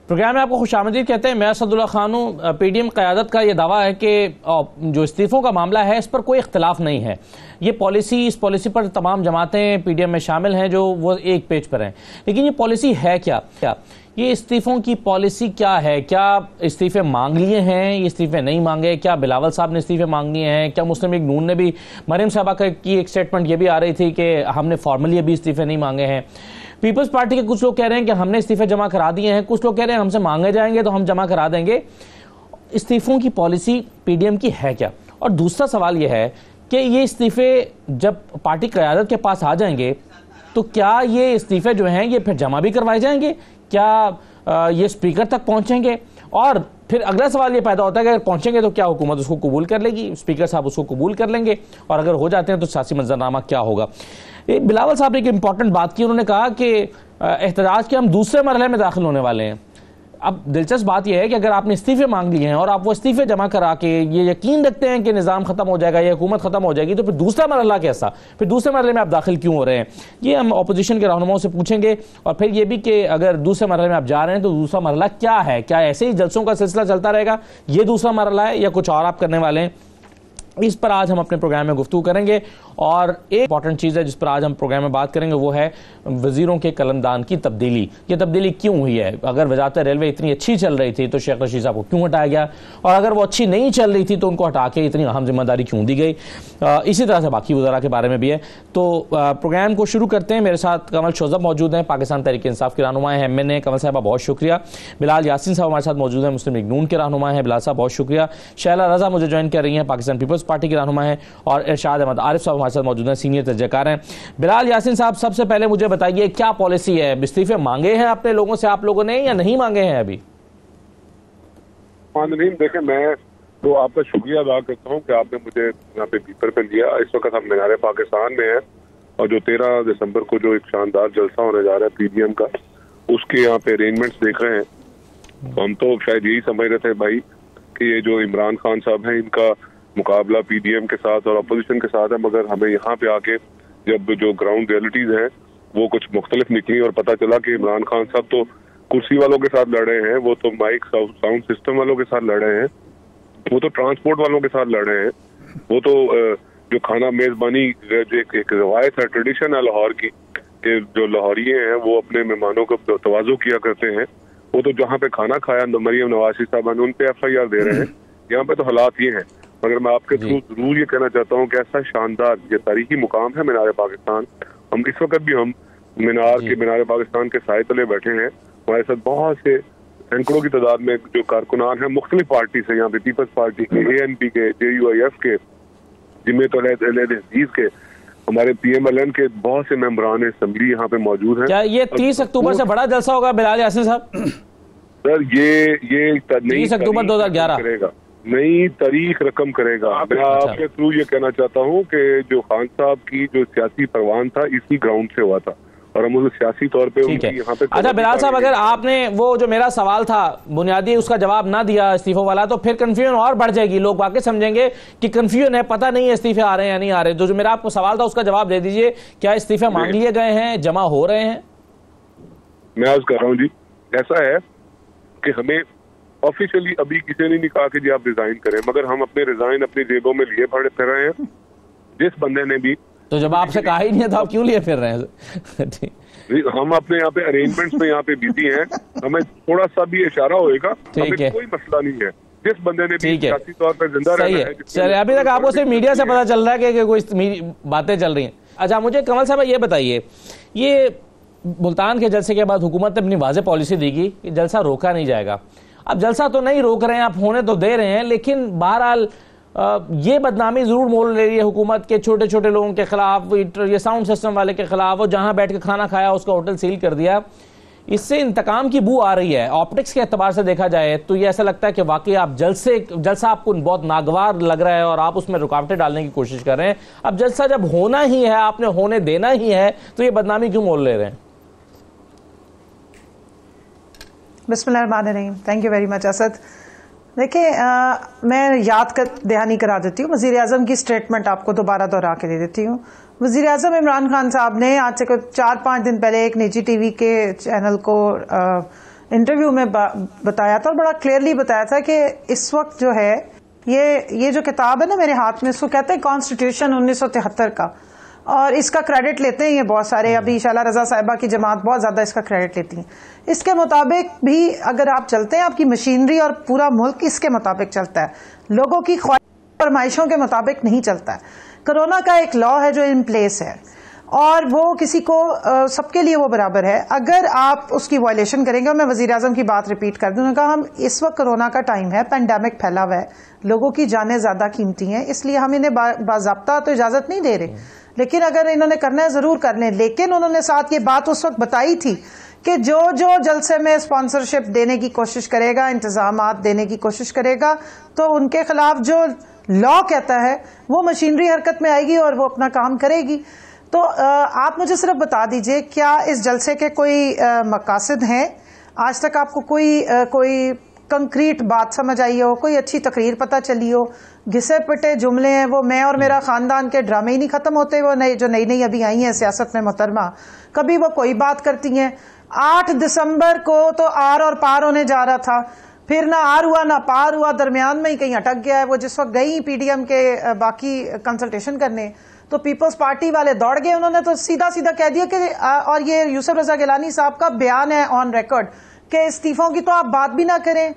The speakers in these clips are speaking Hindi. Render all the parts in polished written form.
प्रोग्राम में आपको खुशामदीद कहते हैं। मैं असदुल्ला खान हूं। पीडीएम क़यादत का यह दावा है कि जो इस्तीफों का मामला है इस पर कोई इख्तिलाफ नहीं है। ये पॉलिसी, इस पॉलिसी पर तमाम जमातें पीडीएम में शामिल हैं जो वो एक पेज पर हैं। लेकिन ये पॉलिसी है क्या? ये इस्तीफों की पॉलिसी क्या है? क्या इस्तीफे मांग लिए हैं, ये इस्तीफे नहीं मांगे? क्या बिलावल साहब ने इस्तीफे मांग लिए हैं? क्या मुस्लिम लीग नून ने भी? मरियम साहबा की एक स्टेटमेंट ये भी आ रही थी कि हमने फॉर्मली अभी इस्तीफे नहीं मांगे हैं। पीपल्स पार्टी के कुछ लोग कह रहे हैं कि हमने इस्तीफे जमा करा दिए हैं, कुछ लोग कह रहे हैं हमसे मांगे जाएंगे तो हम जमा करा देंगे। इस्तीफों की पॉलिसी पीडीएम की है क्या? और दूसरा सवाल यह है कि ये इस्तीफे जब पार्टी क़यादत के पास आ जाएंगे तो क्या ये इस्तीफे जो हैं ये फिर जमा भी करवाए जाएंगे? क्या ये स्पीकर तक पहुंचेंगे? और फिर अगला सवाल ये पैदा होता है कि अगर पहुंचेंगे तो क्या हुकूमत उसको कबूल कर लेगी, स्पीकर साहब उसको कबूल कर लेंगे? और अगर हो जाते हैं तो सियासी मंजरनामा क्या होगा? बिलावल साहब ने एक इंपॉर्टेंट बात की। उन्होंने कहा कि एहतजाज के हम दूसरे मरहले में दाखिल होने वाले हैं। अब दिलचस्प बात यह है कि अगर आपने इस्तीफे मांग लिए हैं और आप वो इस्तीफे जमा करा के ये यकीन रखते हैं कि निज़ाम खत्म हो जाएगा या हुकूमत खत्म हो जाएगी, तो फिर दूसरा मरहला कैसा? फिर दूसरे मरहले में आप दाखिल क्यों हो रहे हैं? ये हम अपोजिशन के रहनुमाओं से पूछेंगे। और फिर ये भी कि अगर दूसरे मरहले में आप जा रहे हैं तो दूसरा मरहला क्या है? क्या ऐसे ही जलसों का सिलसिला चलता रहेगा, ये दूसरा मरहला है, या कुछ और आप करने वाले हैं? इस पर आज हम अपने प्रोग्राम में गुफ्तगू करेंगे। और एक इंपॉर्टेंट चीज़ है जिस पर आज हम प्रोग्राम में बात करेंगे वो है वजीरों के कलमदान की तब्दीली। ये तब्दीली क्यों हुई है? अगर वजारत रेलवे इतनी अच्छी चल रही थी तो शेख रशीद साहब को क्यों हटाया गया? और अगर वो अच्छी नहीं चल रही थी तो उनको हटा के इतनी अहम जिम्मेदारी क्यों दी गई? इसी तरह से बाकी वज़रा के बारे में भी है। तो प्रोग्राम को शुरू करते हैं। मेरे साथ कमल शोजब मौजूद हैं, पाकिस्तान तहरीक इंसाफ के रहनुमा हैं, MNA। कमल साहबा बहुत शुक्रिया। बिलाल यासीन साहब हमारे साथ मौजूद हैं, मुस्लिम लीग नून के रहनुमा हैं। बिलाल साहब बहुत शुक्रिया। शैला रजा मुझे ज्वाइन कर रही हैं, पाकिस्तान पीपल्स पार्टी के रहनुमा हैं। और इरशाद अहमद आरिफ साहब हमारे साथ मौजूद हैं, सीनियर तजज़ियाकार हैं। बिलाल यासीन साहब, सबसे पहले मुझे बताइए क्या पॉलिसी है? इस्तीफे मांगे हैं अपने लोगों से आप लोगों ने या नहीं मांगे हैं अभी? देखें, मैं तो आपका शुक्रिया अदा करता हूँ कि आपने मुझे यहाँ पे पीपर पे लिया। इस वक्त हम मीनार पाकिस्तान में हैं और जो 13 दिसंबर को जो एक शानदार जलसा होने जा रहा है पीडीएम का, उसके यहाँ पे अरेंजमेंट्स देख रहे हैं। तो हम तो शायद यही समझ रहे थे भाई कि ये जो इमरान खान साहब हैं इनका मुकाबला पीडीएम के साथ और अपोजिशन के साथ है, मगर हमें यहाँ पे आके जब जो ग्राउंड रियलिटीज हैं वो कुछ मुख्तलिफ निकली और पता चला कि इमरान खान साहब तो कुर्सी वालों के साथ लड़े हैं, वो तो माइक साउंड सिस्टम वालों के साथ लड़े हैं, वो तो ट्रांसपोर्ट वालों के साथ लड़े हैं, वो तो जो खाना मेजबानी एक रवायत है, ट्रेडिशन है लाहौर की कि जो लाहौरी हैं वो अपने मेहमानों को तवाज़ो किया करते हैं, वो तो जहाँ पे खाना खाया मरियम नवाज साहब उन पे FIR दे रहे हैं। यहाँ पे तो हालात ये हैं। मगर मैं आपके थ्रू जरूर ये कहना चाहता हूँ कि ऐसा शानदार ये तारीखी मुकाम है मीनार पाकिस्तान। हम इस वक्त भी हम मीनार पाकिस्तान के साए तले बैठे हैं। हमारे साथ बहुत से सैकड़ों की तादाद में जो कारकुनान हैं मुख्तलिफ पार्टी से, यहाँ पे पीपल्स पार्टी के, ANP के, JUIF के, जिम्मेत अजीज के, हमारे PMLN के बहुत से मेंबरान असम्बली यहाँ पे मौजूद हैं। क्या ये 30 अक्टूबर से बड़ा जलसा होगा बिलाल यासीन साहब? सर ये 30 अक्टूबर 2011 करेगा, नई तारीख रकम करेगा। मैं आपके थ्रू ये कहना चाहता हूँ कि जो खान साहब की जो सियासी परवान था इसी ग्राउंड से हुआ था और हम उसे सियासी तौर पे यहाँ पे। अच्छा बिलाल साहब, अगर आपने वो जो मेरा सवाल था बुनियादी उसका जवाब ना दिया इस्तीफों वाला, तो फिर कंफ्यूजन और बढ़ जाएगी। लोग वाकई समझेंगे कि कंफ्यूजन है, पता नहीं है इस्तीफे आ रहे हैं या नहीं आ रहे। जो मेरा आपको सवाल था उसका जवाब दे दीजिए। क्या इस्तीफे मांग लिए गए हैं, जमा हो रहे हैं? मैं अर्ज कर रहा हूँ जी, ऐसा है कि हमें ऑफिशियली अभी किसी ने नहीं कहा कि जी आप रिजाइन करें, मगर हम अपने रिजाइन अपनी जेबों में लिए फिर रहे हैं। जिस बंदे ने भी, तो जब आपसे कहा ही नहीं था आप क्यों लिए फिर रहे हैं? हम अपने यहाँ पे अरेंजमेंट्स में यहाँ पे बिजी हैं, हमें थोड़ा सा भी इशारा होएगा, हमें कोई मसला नहीं है। जिस बंदे ने भी सियासी तौर पर जिंदा रहना है। चलिए, अभी तक आपको सिर्फ मीडिया से पता चल रहा है कि कोई बातें चल रही हैं। अच्छा, मुझे कमल साहब ये बताइए, ये मुल्तान के जलसे के बाद हुकूमत ने अपनी वाज़ेह पॉलिसी दी कि जलसा रोका नहीं जाएगा। अब जलसा तो नहीं रोक रहे हैं, आप होने तो दे रहे हैं, लेकिन बहरहाल ये बदनामी जरूर मोल ले रही है हुकूमत के छोटे छोटे लोगों के खिलाफ, ये साउंड सिस्टम वाले के खिलाफ, वो जहां बैठ के खाना खाया उसका होटल सील कर दिया। इससे इंतकाम की बू आ रही है। ऑप्टिक्स के एतबार से देखा जाए तो ये ऐसा लगता है कि वाकई आप जलसा आपको बहुत नागवार लग रहा है और आप उसमें रुकावटें डालने की कोशिश कर रहे हैं। अब जलसा जब होना ही है, आपने होने देना ही है, तो ये बदनामी क्यों मोल ले रहे हैं? बिस्मिल्लाहिर्रहमानिर्रहीम। Thank you very much Asad. देखिए, मैं दहानी करा देती हूँ, वज़ीर आज़म की स्टेटमेंट आपको दोबारा दोहरा के दे देती हूँ। वज़ीर आज़म इमरान खान साहब ने आज से 4-5 दिन पहले एक निजी TV के चैनल को इंटरव्यू में बताया था और बड़ा क्लियरली बताया था कि इस वक्त जो है ये जो किताब है ना मेरे हाथ में, इसको कहते हैं कॉन्स्टिट्यूशन 1973 का, और इसका क्रेडिट लेते हैं ये बहुत सारे, अभी शाला रजा साहिबा की जमात बहुत ज्यादा इसका क्रेडिट लेती है। इसके मुताबिक भी अगर आप चलते हैं, आपकी मशीनरी और पूरा मुल्क इसके मुताबिक चलता है, लोगों की फरमाइशों के मुताबिक नहीं चलता है। कोरोना का एक लॉ है जो इन प्लेस है और वो किसी को सबके लिए वो बराबर है। अगर आप उसकी वायलेशन करेंगे, और मैं वजीर आजम की बात रिपीट कर दूं, उन्होंने कहा हम इस वक्त कोरोना का टाइम है, पेंडेमिक फैला हुआ है, लोगों की जानें ज्यादा कीमती हैं, इसलिए हम इन्हें बाज़ाब्ता तो इजाजत नहीं दे रहे, लेकिन अगर इन्होंने करना है जरूर कर लें। लेकिन उन्होंने साथ ये बात उस वक्त बताई थी कि जो जलसे में स्पॉन्सरशिप देने की कोशिश करेगा, इंतजामात देने की कोशिश करेगा, तो उनके खिलाफ जो लॉ कहता है वो मशीनरी हरकत में आएगी और वो अपना काम करेगी। तो आप मुझे सिर्फ बता दीजिए, क्या इस जलसे के कोई मकासद हैं? आज तक आपको कोई कंक्रीट बात समझ आई हो, कोई अच्छी तकरीर पता चली हो? घिसे पिटे जुमले हैं वो, मैं और मेरा खानदान के ड्रामे ही नहीं खत्म होते। वो जो नई अभी आई हैं सियासत में मोहतरमा, कभी वो कोई बात करती हैं। 8 दिसंबर को तो आर और पार होने जा रहा था, फिर ना आर हुआ ना पार हुआ, दरमियान में ही कहीं अटक गया है। वो जिस वक्त गई पीडीएम के बाकी कंसल्टेशन करने, तो पीपल्स पार्टी वाले दौड़ गए, उन्होंने तो सीधा कह दिया कि और ये यूसुफ रजा गिलानी साहब का बयान है ऑन रिकॉर्ड कि इस्तीफों की तो आप बात भी ना करें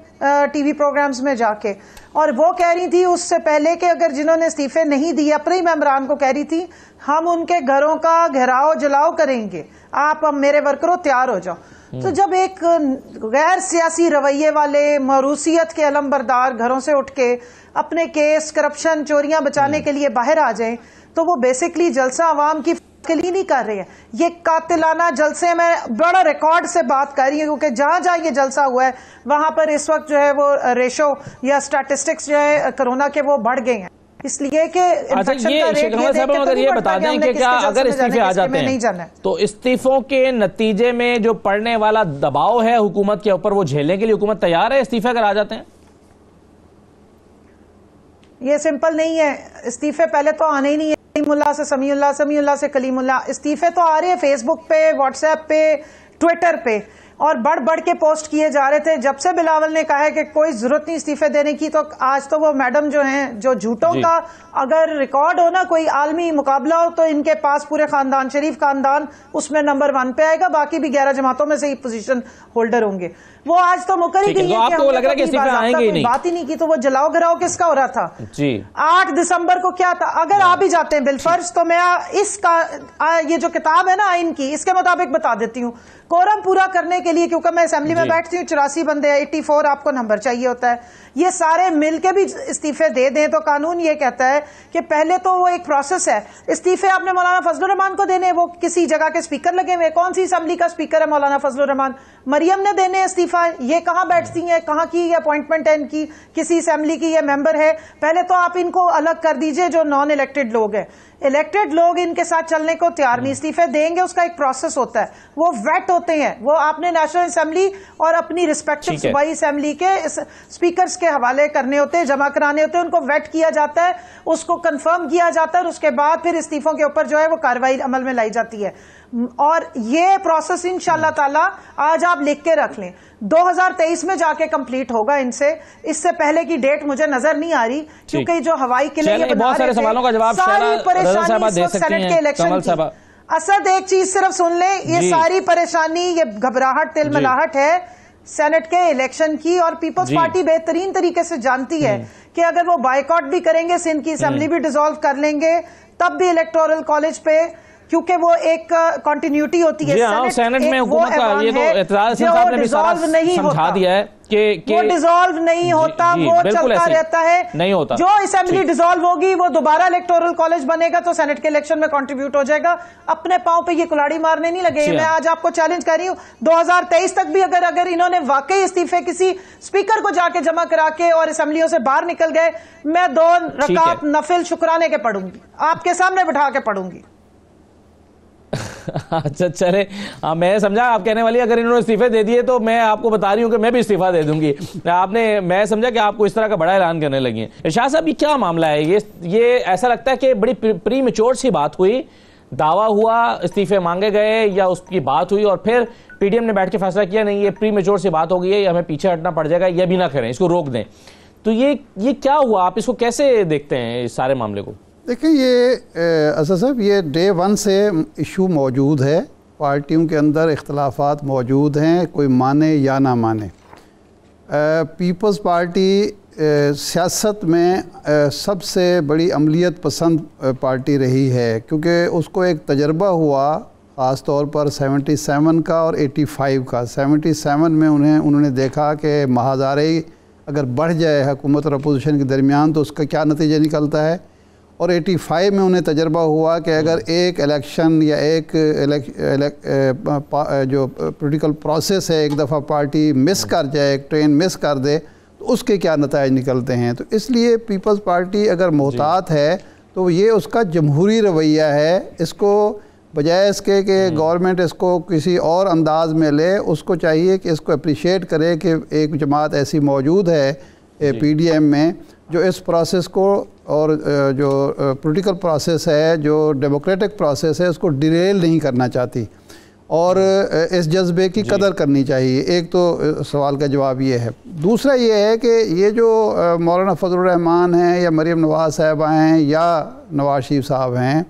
टीवी प्रोग्राम्स में जाके। और वो कह रही थी उससे पहले कि अगर जिन्होंने इस्तीफे नहीं दिए, अपने ही मेंबरान को कह रही थी हम उनके घरों का घेराव जलाओ करेंगे, आप अब मेरे वर्करों तैयार हो जाओ। तो जब एक गैर सियासी रवैये वाले मरूसियत के अलमबरदार घरों से उठ के अपने केस, करप्शन, चोरियां बचाने के लिए बाहर आ जाएं, तो वो बेसिकली जलसा आवाम की के लिए नहीं कर रही है। ये कातिलाना जलसे में बड़ा रिकॉर्ड से बात कर रही है, क्योंकि जहां ये जलसा हुआ है वहां पर इस वक्त जो है वो रेशो या स्टैटिस्टिक्स जो है कोरोना के वो बढ़ गए हैं, इसलिए कि अगर ये बता दें कि क्या अगर इस्तीफे आ जाते हैं तो इस्तीफों के नतीजे में जो पड़ने वाला दबाव है हुकूमत के ऊपर, वो झेलने के लिए हुकूमत तैयार है इस्तीफे अगर आ जाते हैं? ये सिंपल नहीं है। इस्तीफे पहले तो आने ही नहीं है, कलीमुल्लाह से समीउल्लाह, समीउल्लाह से कलीमुल्लाह। इस्तीफे तो आ रहे हैं फेसबुक पे, व्हाट्सएप पे, ट्विटर पे, और बढ़ के पोस्ट किए जा रहे थे। जब से बिलावल ने कहा है कि कोई जरूरत नहीं इस्तीफे देने की, तो आज तो वो मैडम जो हैं, जो झूठों का अगर रिकॉर्ड हो ना, कोई आलमी मुकाबला हो, तो इनके पास पूरे खानदान, शरीफ खानदान उसमें नंबर 1 पे आएगा, बाकी भी 11 जमातों में से ही पोजीशन होल्डर होंगे। वो आज तो मुकर ही गई है, आपको लग रहा है कि इस्तीफे आएंगे ही नहीं, बात ही नहीं की। तो वो जलाओ गिराओ किसका हो रहा था जी? 8 दिसंबर को क्या था? अगर आ भी जाते हैं बिलफर्ज, तो मैं इसका ये जो किताब है ना आइन की, इसके मुताबिक बता देती हूँ। कोरम पूरा करने के लिए, क्योंकि मैं असेंबली में बैठती हूँ, 84 बंदे, 84 आपको नंबर चाहिए होता है, ये सारे मिलके भी इस्तीफे दे दें तो कानून ये कहता है कि पहले तो वो एक प्रोसेस है। इस्तीफे आपने मौलाना फजलुर रहमान को देने, वो किसी जगह के स्पीकर लगे हुए, कौन सी असेंबली का स्पीकर है मौलाना फजलुर रहमान? मरियम ने देने इस्तीफा, ये कहां बैठती हैं, कहां की ये अपॉइंटमेंट है इनकी, किसी असेंबली की ये मेंबर है? पहले तो आप इनको अलग कर दीजिए जो नॉन इलेक्टेड लोग हैं। इलेक्टेड लोग इनके साथ चलने को तैयार नहीं, इस्तीफे देंगे, उसका एक प्रोसेस होता है, वो वेट होते हैं, वो आपने नेशनल असेंबली और अपनी रिस्पेक्टिव सूबाई असेंबली के स्पीकर्स के हवाले करने होते हैं, जमा कराने होते हैं, उनको वेट किया जाता है, उसको कंफर्म किया जाता है, और उसके बाद फिर इस्तीफों के ऊपर जो है वो कार्रवाई अमल में लाई जाती है। और ये प्रोसेस इंशाल्लाह ताला आज आप लिख के रख लें, 2023 में जाके कंप्लीट होगा इनसे। इससे पहले की डेट मुझे नजर नहीं आ रही, क्योंकि जो हवाई किले बहुत सारे सवालों का जवाब सारी परेशानी सेनेट के इलेक्शन की। असद एक चीज सिर्फ सुन ले, ये सारी परेशानी, ये घबराहट, तिलमिलाहट है सेनेट के इलेक्शन की, और पीपल्स पार्टी बेहतरीन तरीके से जानती है कि अगर वो बायकॉट भी करेंगे, सिंध की असेंबली भी डिसॉल्व कर लेंगे, तब भी इलेक्टोरल कॉलेज पे, क्योंकि वो एक कंटिन्यूटी होती है। सेनेट में हुकूमत का ये तो एतराज साहब ने भी सारा समझा दिया है कि वो डिसॉल्व नहीं होता, वो चलता रहता है, नहीं होता। जो असेंबली डिसॉल्व होगी वो दोबारा इलेक्टोरल कॉलेज बनेगा, तो सेनेट के इलेक्शन में कंट्रीब्यूट हो जाएगा। अपने पांव पे ये कुल्हाड़ी मारने नहीं लगे। मैं आज आपको चैलेंज कर रही हूँ, 2023 तक भी अगर इन्होंने वाकई इस्तीफे किसी स्पीकर को जाके जमा करा के और असेंबलियों से बाहर निकल गए, मैं 2 रकात नफिल शुक्राने के पढ़ूंगी, आपके सामने बिठा के पढ़ूंगी। अच्छा चले, मैं समझा आप कहने वाली अगर इन्होंने इस्तीफे दे दिए तो मैं आपको बता रही हूं कि मैं भी इस्तीफा दे दूंगी। मैं समझा कि आपको इस तरह का बड़ा ऐलान करने लगी हैं। इरशाद साहब, ये क्या मामला है? ये ऐसा लगता है कि बड़ी प्री मैच्योर सी बात हुई, दावा हुआ, इस्तीफे मांगे गए या उसकी बात हुई और फिर पीडीएम ने बैठ के फैसला किया नहीं ये प्री मेच्योर सी बात हो गई है, हमें पीछे हटना पड़ जाएगा, यह भी ना करें, इसको रोक दें। तो ये क्या हुआ, आप इसको कैसे देखते हैं इस सारे मामले को? देखिए ये असद साहब, ये डे वन से इशू मौजूद है, पार्टियों के अंदर इख्तलाफात मौजूद हैं, कोई माने या ना माने। पीपल्स पार्टी सियासत में सबसे बड़ी अमलियत पसंद पार्टी रही है, क्योंकि उसको एक तजर्बा हुआ ख़ास तौर पर 77 का और 85 का। 77 में उन्होंने देखा कि महाज़ारे अगर बढ़ जाए हुकूमत और अपोजिशन के दरमियान तो उसका क्या नतीजा निकलता है, और 85 में उन्हें तजर्बा हुआ कि अगर एक इलेक्शन या एक जो पॉलिटिकल प्रोसेस है एक दफ़ा पार्टी मिस कर जाए, एक ट्रेन मिस कर दे, तो उसके क्या नतीजे निकलते हैं। तो इसलिए पीपल्स पार्टी अगर मोहतात है तो ये उसका जमहूरी रवैया है, इसको बजाय इसके कि गवर्नमेंट इसको किसी और अंदाज में ले, उसको चाहिए कि इसको अप्रिशिएट करे कि एक जमात ऐसी मौजूद है पीडीएम में जो इस प्रोसेस को और जो पॉलिटिकल प्रोसेस है, जो डेमोक्रेटिक प्रोसेस है, उसको डिरेल नहीं करना चाहती और इस जज्बे की कदर करनी चाहिए। एक तो सवाल का जवाब ये है। दूसरा ये है कि ये जो मौलाना फजलुर रहमान हैं या मरीम नवाज़ साहबा हैं या नवाज शरीफ साहब हैं,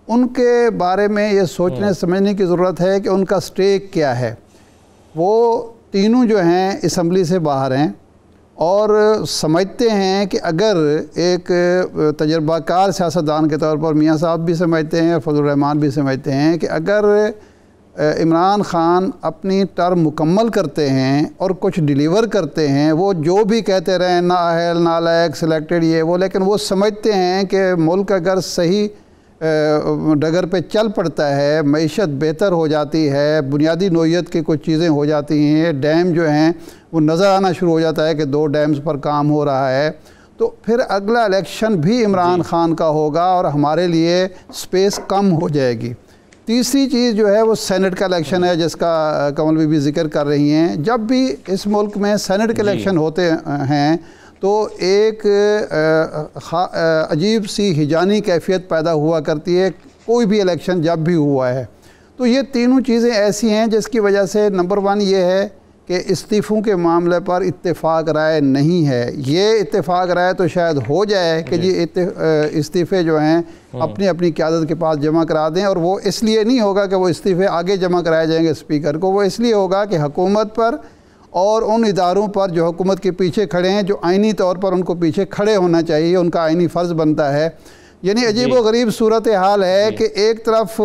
उनके बारे में ये सोचने समझने की ज़रूरत है कि उनका स्टेक क्या है। वो तीनों जो हैं असम्बली से बाहर हैं और समझते हैं कि अगर एक तजर्बाकार सियासतदान के तौर पर मियाँ साहब भी समझते हैं और फजलुर रहमान भी समझते हैं कि अगर इमरान ख़ान अपनी टर्म मुकम्मल करते हैं और कुछ डिलीवर करते हैं, वो जो भी कहते रहें नाअहल, नालायक, सिलेक्टेड, ये वो, लेकिन वो समझते हैं कि मुल्क अगर सही डगर पे चल पड़ता है, मईशत बेहतर हो जाती है, बुनियादी नोयत की कुछ चीज़ें हो जाती हैं, डैम जो हैं वो नज़र आना शुरू हो जाता है कि 2 डैम्स पर काम हो रहा है, तो फिर अगला इलेक्शन भी इमरान ख़ान का होगा और हमारे लिए स्पेस कम हो जाएगी। तीसरी चीज़ जो है वो सेनेट का इलेक्शन है, जिसका कमल भी जिक्र कर रही हैं। जब भी इस मुल्क में सेनेट के इलेक्शन होते हैं तो एक अजीब सी हिजानी कैफियत पैदा हुआ करती है, कोई भी इलेक्शन जब भी हुआ है। तो ये तीनों चीज़ें ऐसी हैं जिसकी वजह से नंबर 1 ये है कि इस्तीफ़ों के मामले पर इत्तेफाक राय नहीं है। ये इत्तेफाक राय तो शायद हो जाए कि जी इस्तीफ़े जो हैं अपनी अपनी क़यादत के पास जमा करा दें, और वो इसलिए नहीं होगा कि वो इस्तीफ़े आगे जमा कराए जाएंगे स्पीकर को, वो इसलिए होगा कि हुकूमत पर और उन इदारों पर जो हुकूमत के पीछे खड़े हैं, जो आइनी तौर पर उनको पीछे खड़े होना चाहिए, उनका आइनी फ़र्ज़ बनता है। यानी अजीब व गरीब सूरत हाल है कि एक तरफ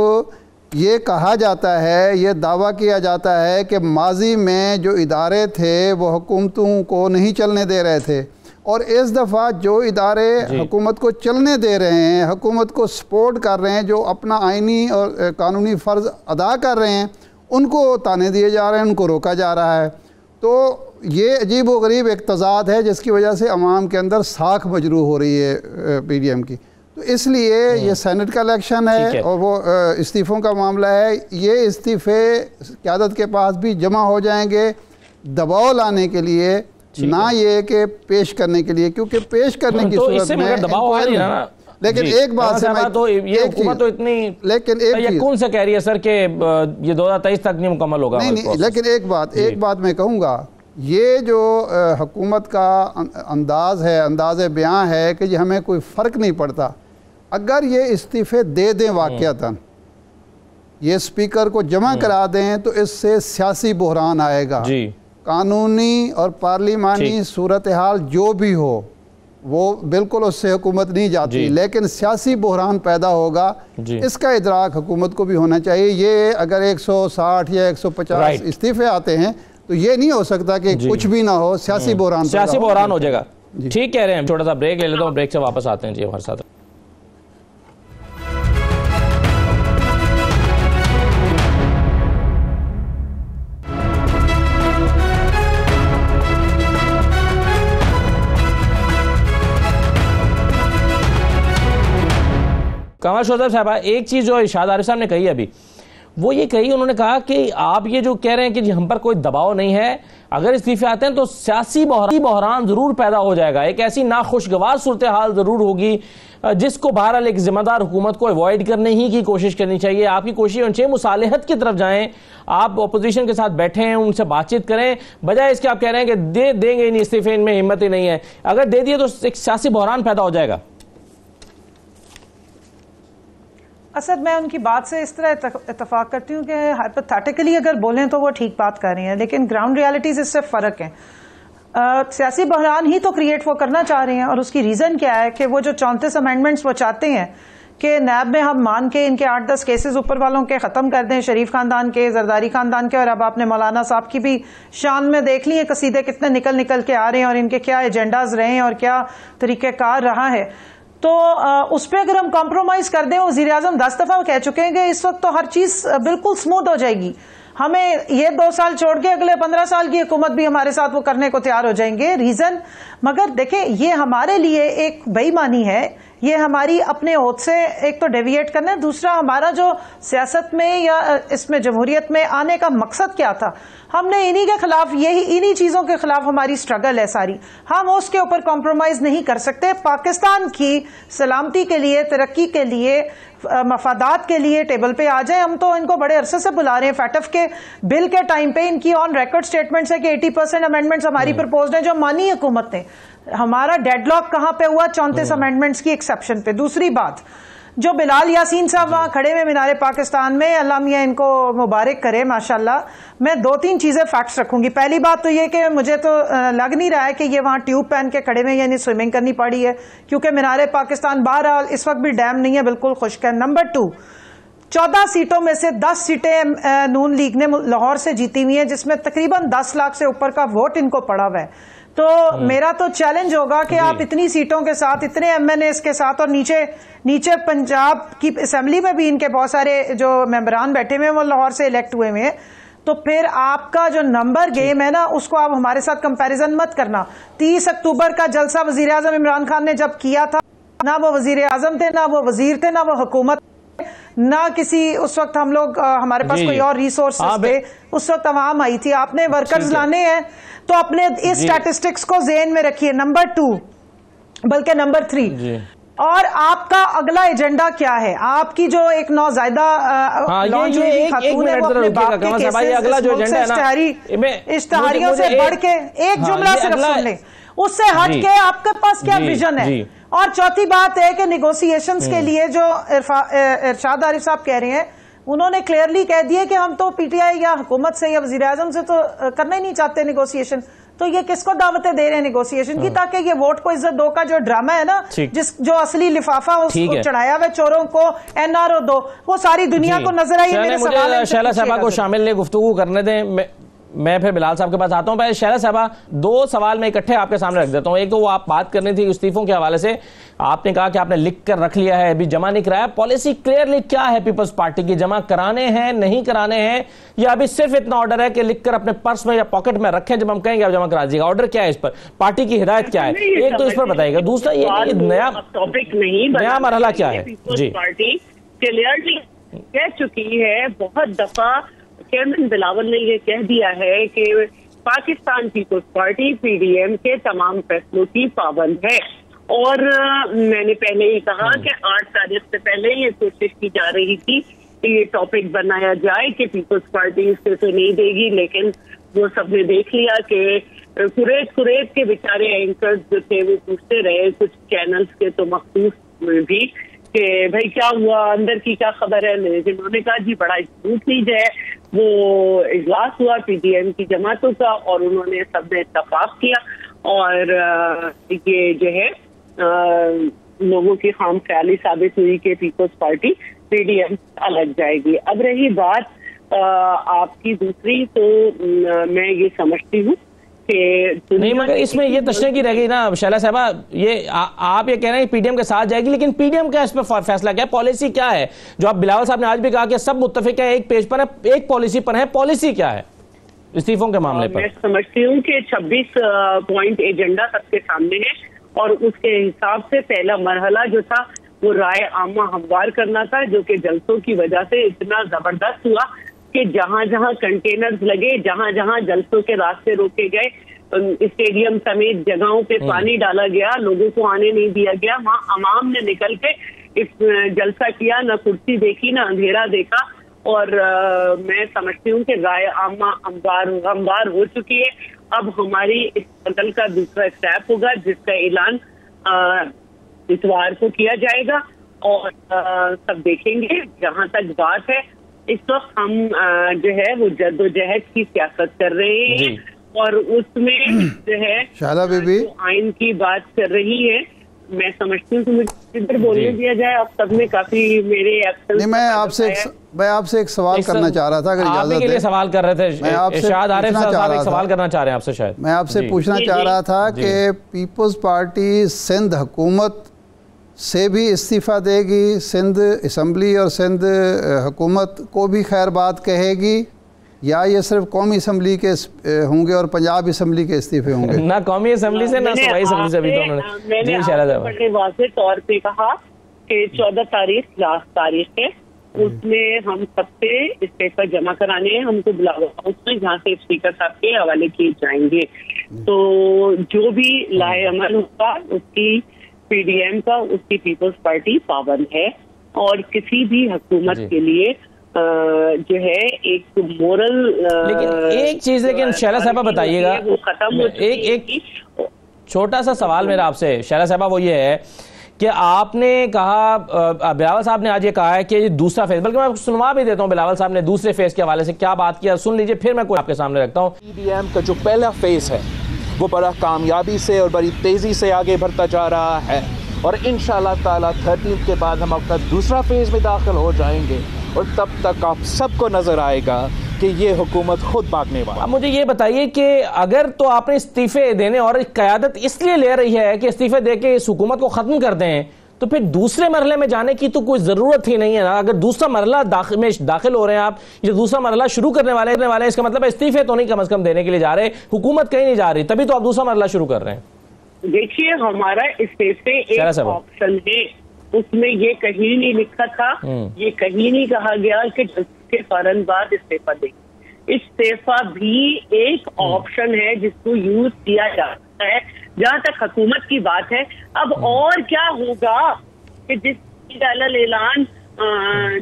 ये कहा जाता है, ये दावा किया जाता है कि माजी में जो इदारे थे वो हुकूमतों को नहीं चलने दे रहे थे, और इस दफ़ा जो इदारे हुकूमत को चलने दे रहे हैं, हुकूमत को सपोर्ट कर रहे हैं, जो अपना आइनी और कानूनी फ़र्ज़ अदा कर रहे हैं, उनको ताने दिए जा रहे हैं, उनको रोका जा रहा है। तो ये अजीब व गरीब एक तज़ाद है जिसकी वजह से अवाम के अंदर साख मजरू हो रही है पीडीएम की। तो इसलिए ये सेनेट का इलेक्शन है और वो इस्तीफ़ों का मामला है। ये इस्तीफ़े क़यादत के पास भी जमा हो जाएंगे दबाव लाने के लिए, ना ये कि पेश करने के लिए, क्योंकि पेश करने की सूरत में दबाव आ रही है ना। लेकिन एक बात से तो ये हुकूमत तो इतनी, लेकिन एक कौन सा कह रही है सर कि ये 2023 तक नहीं मुकम्मल होगा? नहीं, लेकिन एक बात मैं कहूँगा, ये जो हुकूमत का अंदाज़ है, अंदाज़ बयां है कि जी हमें कोई फ़र्क नहीं पड़ता, अगर ये इस्तीफ़े दे दें वाक़यातन, ये स्पीकर को जमा करा दें, तो इससे सियासी बहरान आएगा। कानूनी और पार्लिमानी सूरत हाल जो भी हो वो बिल्कुल उससे हुकूमत नहीं जाती, लेकिन सियासी बहरान पैदा होगा, इसका इदराक हुकूमत को भी होना चाहिए। ये अगर 160 या 150 इस्तीफ़े आते हैं तो ये नहीं हो सकता कि कुछ भी ना हो, सियासी बहरान हो जाएगा। ठीक कह रहे हैं। छोटा सा ब्रेक ले लेता हूँ, ब्रेक से वापस आते हैं जी हमारे साथ। कमल शोजब साहब, एक चीज़ जो इरशाद आरिफ साहब ने कही अभी, वो ये कही, उन्होंने कहा कि आप ये जो कह रहे हैं कि जी हम पर कोई दबाव नहीं है, अगर इस्तीफे आते हैं तो सियासी बहरान जरूर पैदा हो जाएगा, एक ऐसी नाखुशगवार सूरत हाल जरूर होगी जिसको बहरहाल एक जिम्मेदार हुकूमत को अवॉइड करने ही की कोशिश करनी चाहिए। आपकी कोशिश होनी चाहिए मुसालिहत की तरफ जाएं, आप अपोजिशन के साथ बैठें, उनसे बातचीत करें, बजाय इसके आप कह रहे हैं कि दे देंगे नहीं इस्तीफे, इनमें हिम्मत ही नहीं है। अगर दे दिए तो एक सियासी बहरान पैदा हो जाएगा। असद, मैं उनकी बात से इस तरह इत्तेफाक करती हूँ कि हाइपोथेटिकली अगर बोलें तो वो ठीक बात कर रही हैं, लेकिन ग्राउंड रियलिटीज इससे फ़र्क है। सियासी बहरान ही तो क्रिएट वो करना चाह रहे हैं, और उसकी रीज़न क्या है कि वो जो 34 अमेंडमेंट्स वो चाहते हैं कि नैब में हम मान के इनके 8-10 केसेस ऊपर वालों के ख़त्म कर दें, शरीफ खानदान के, जरदारी खानदान के, और अब आपने मौलाना साहब की भी शान में देख ली है कसीदे कितने निकल के आ रहे हैं और इनके क्या एजेंडाज रहे हैं और क्या तरीक़ेकार रहा है। तो उस पर अगर हम कॉम्प्रोमाइज कर दें, वज़ीर-ए-आज़म 10 दफा कह चुके हैं कि इस वक्त तो हर चीज बिल्कुल स्मूथ हो जाएगी, हमें ये 2 साल छोड़ के अगले 15 साल की हुकूमत भी हमारे साथ वो करने को तैयार हो जाएंगे। रीजन, मगर देखें, ये हमारे लिए एक बेईमानी है, ये हमारी अपने ओहद से एक तो डेविएट करना है, दूसरा हमारा जो सियासत में या इसमें जमहूरियत में आने का मकसद क्या था, हमने इन्हीं के खिलाफ, यही इन्हीं चीजों के खिलाफ हमारी स्ट्रगल है सारी, हम उसके ऊपर कॉम्प्रोमाइज नहीं कर सकते। पाकिस्तान की सलामती के लिए, तरक्की के लिए, मफादात के लिए टेबल पे आ जाए। हम तो इनको बड़े अरसे से बुला रहे हैं, फैटफ के बिल के टाइम पे इनकी ऑन रिकॉर्ड स्टेटमेंट्स है कि 80% अमेंडमेंट्स हमारी प्रपोज्ड हैं जो मानी हुकूमत ने। हमारा डेडलॉक कहां पे हुआ? 34 अमेंडमेंट्स की एक्सेप्शन पे। दूसरी बात, जो बिलाल यासीन साहब वहां खड़े में मीनारे पाकिस्तान में, अल्लाह मियां इनको मुबारक करे माशाल्लाह, मैं 2-3 चीजें फैक्ट्स रखूंगी। पहली बात तो ये कि मुझे तो लग नहीं रहा है कि ये वहां ट्यूब पहन के खड़े में यानी स्विमिंग करनी पड़ी है, क्योंकि मीनारे पाकिस्तान बहरहाल इस वक्त भी डैम नहीं है, बिल्कुल खुश्क है। नंबर 2, 14 सीटों में से 10 सीटें नून लीग ने लाहौर से जीती हुई हैं, जिसमें तकरीबन 10 लाख से ऊपर का वोट इनको पड़ा हुआ है। तो मेरा तो चैलेंज होगा कि आप इतनी सीटों के साथ, इतने एमएनएस के साथ, और नीचे पंजाब की असेंबली में भी इनके बहुत सारे जो मेंबरान बैठे हुए हैं वो लाहौर से इलेक्ट हुए हैं, तो फिर आपका जो नंबर गेम है ना, उसको आप हमारे साथ कंपैरिजन मत करना। 30 अक्टूबर का जलसा वजीर आजम इमरान खान ने जब किया था, ना वो वजीर आजम थे, ना वो वजीर थे, ना वो हुकूमत, ना किसी उस वक्त हम लोग हमारे पास कोई और रिसोर्सेज थे, उस वक्त आवाम आई थी। आपने वर्कर्स लाने हैं तो अपने इस स्टैटिस्टिक्स को ज़हन में रखिए। नंबर 2 बल्कि नंबर 3, और आपका अगला एजेंडा क्या है? आपकी जो एक नौज़ायदा लॉन्च हुई खातून है, वो अपने बाप के केसेस इश्तिहारियों से बढ़ के, एक जुमला सिर्फ सुन लें, उससे हट के आपके पास क्या विजन है? और चौथी बात है कि निगोशिएशंस के लिए जो इरशाद आरिफ साहब कह रहे हैं, उन्होंने क्लियरली कह दिया कि हम तो पीटीआई या हुकूमत से या वजीर आजम से तो करना ही नहीं चाहते निगोशिएशन, तो ये किसको दावतें दे रहे हैं निगोशिएशन की? ताकि ये वोट को इज्जत दो का जो ड्रामा है ना, जो असली लिफाफा उसको चढ़ाया हुआ चोरों को एनआरओ दो, वो सारी दुनिया को नजर आई। शैला साहबा को शामिल ने गुफ्तगू करने दें, मैं फिर बिलाल साहब के पास आता हूं। पहले शैला साहबा, 2 सवाल मैं इकट्ठे आपके सामने रख देता हूं। एक तो वो आप बात करनी थी इस्तीफों के हवाले से, आपने कहा कि आपने लिख कर रख लिया है, अभी जमा नहीं कराया। पॉलिसी क्लियरली क्या है पीपल्स पार्टी की? जमा कराने हैं, नहीं कराने हैं, या अभी सिर्फ इतना ऑर्डर है कि लिखकर अपने पर्स में या पॉकेट में रखें, जब हम कहेंगे आप जमा करा दीजिएगा? ऑर्डर क्या है इस पर? पार्टी की हिदायत क्या है? एक तो इस पर बताइएगा। दूसरा ये नया टॉपिक नहीं, नया मरहला क्या है? जी, पार्टी क्लियरली कह चुकी है, बहुत दफा चेयरमैन बिलावल ने ये कह दिया है कि पाकिस्तान पीपल्स पार्टी पीडीएम के तमाम फैसलों की पाबंद है। और मैंने पहले ही कहा कि 8 तारीख से पहले ये कोशिश की जा रही थी कि ये टॉपिक बनाया जाए कि पीपल्स पार्टी इससे तो नहीं देगी, लेकिन वो सबने देख लिया कि कुरेद के बेचारे एंकर्स जो थे वो पूछते रहे, कुछ चैनल्स के तो मखसूस भी, कि भाई क्या हुआ, अंदर की क्या खबर है। लेकिन उन्होंने कहा जी बड़ा स्मूथ लीज है। वो इजलास हुआ पीडीएम की जमातों का और उन्होंने सबने इत्तफाक किया और ये जो है लोगों की खाम ख्याली साबित हुई कि पीपल्स पार्टी पीडीएम अलग जाएगी। अब रही बात आपकी दूसरी, तो मैं ये समझती हूँ नहीं, मगर इसमें ये तशरीह की रह गई ना शैला साहबा, ये आप ये कह रहे हैं पीडीएम के साथ जाएगी, लेकिन पीडीएम का इस पर फैसला क्या है? पॉलिसी क्या है? जो आप बिलावल साहब ने आज भी कहा कि सब मुत्तफिक है, एक पेज पर है, एक पॉलिसी पर है, पॉलिसी क्या है इस्तीफों के मामले पर? मैं समझती हूँ कि 26 पॉइंट एजेंडा सबके सामने है और उसके हिसाब से पहला मरहला जो था वो राय आमा हमवार करना था, जो कि जलसों की वजह से इतना जबरदस्त हुआ कि जहां जहां कंटेनर्स लगे, जहां जहां जलसों के रास्ते रोके गए, स्टेडियम समेत जगहों पे पानी डाला गया, लोगों को आने नहीं दिया गया, वहां अवाम ने निकल के इस जलसा किया, ना कुर्सी देखी ना अंधेरा देखा। और मैं समझती हूँ कि राय आमा हमवार हो चुकी है। अब हमारी इस बदल का दूसरा स्टेप होगा, जिसका ऐलान इतवार को किया जाएगा और सब देखेंगे। जहां तक बात है, इस वक्त हम जो है वो जद्दोजहद की सियासत कर रहे हैं और उसमें जो है शाला बीबी आइन की बात कर रही है। मैं समझती हूँ कि मुझे इधर बोलने दिया जाए। अब सबने काफी मेरे नहीं, मैं आपसे एक सवाल करना चाह रहा था, अगर इजाजत है। सवाल कर रहे थे इरशाद आरिफ साहब, एक सवाल करना चाह रहे हैं आपसे। शायद मैं आपसे पूछना चाह रहा था कि पीपल्स पार्टी सिंध हुकूमत से भी इस्तीफ़ा देगी, सिंध असम्बली और सिंध हुकूमत को भी खैर बात कहेगी, या ये सिर्फ कौमी असम्बली के होंगे और पंजाब असम्बली के इस्तीफे होंगे? ना कौमी असम्बली से ना सूबाई असम्बली से। अभी तो उन्होंने बड़े वाज़ेह तौर पे कहा कि 14 तारीख लास्ट तारीख है, उसमें हम सबसे इस्तीफा जमा कराने हैं, हमको बुलावा उसमें जहाँ से स्पीकर साहब के हवाले किए जाएंगे। तो जो भी लाए अमल होगा उसकी पीडीएम का, उसकी पीपल्स पार्टी पाबंद है और किसी भी हुकूमत के लिए जो है एक मोरल। लेकिन एक चीज, लेकिन शैला साहबा बताइएगा, वो खत्म हो एक छोटा सा सवाल मेरा आपसे शैला साहबा, वो ये है कि आपने कहा, बिलावल साहब ने आज ये कहा है कि दूसरा फेज, बल्कि मैं सुनवा भी देता हूँ बिलावल साहब ने दूसरे फेज के हवाले से क्या बात किया, सुन लीजिए, फिर मैं कोई आपके सामने रखता हूँ। पीडीएम का जो पहला फेज है वो बड़ा कामयाबी से और बड़ी तेजी से आगे बढ़ता जा रहा है और इंशाअल्लाह ताला 13 के बाद हम अपना दूसरा फेज में दाखिल हो जाएंगे और तब तक आप सबको नजर आएगा कि ये हुकूमत खुद भागने वाली। अब मुझे ये बताइए कि अगर तो आपने इस्तीफे देने और क़यादत इसलिए ले रही है कि इस्तीफे दे के इस हुकूमत को खत्म कर दें, तो फिर दूसरे मरहले में जाने की तो कोई जरूरत ही नहीं है ना। अगर दूसरा मरहला दाखिल हो रहे हैं आप, ये दूसरा मरहला शुरू करने वाले इसका मतलब इस्तीफे तो नहीं कम से कम देने के लिए जा रहे, हुकूमत कहीं नहीं जा रही, तभी तो आप दूसरा मरहला शुरू कर रहे हैं। देखिए, हमारा इस्तीफे एक ऑप्शन है, उसमें ये कहीं नहीं लिखा था, ये कहीं नहीं कहा गया कि इसके फौरन बाद इस्तीफा दें। इस्तीफा भी एक ऑप्शन है जिसको यूज किया जाता है जहां तक हुकूमत की बात है। अब और क्या होगा कि जिस ऐलान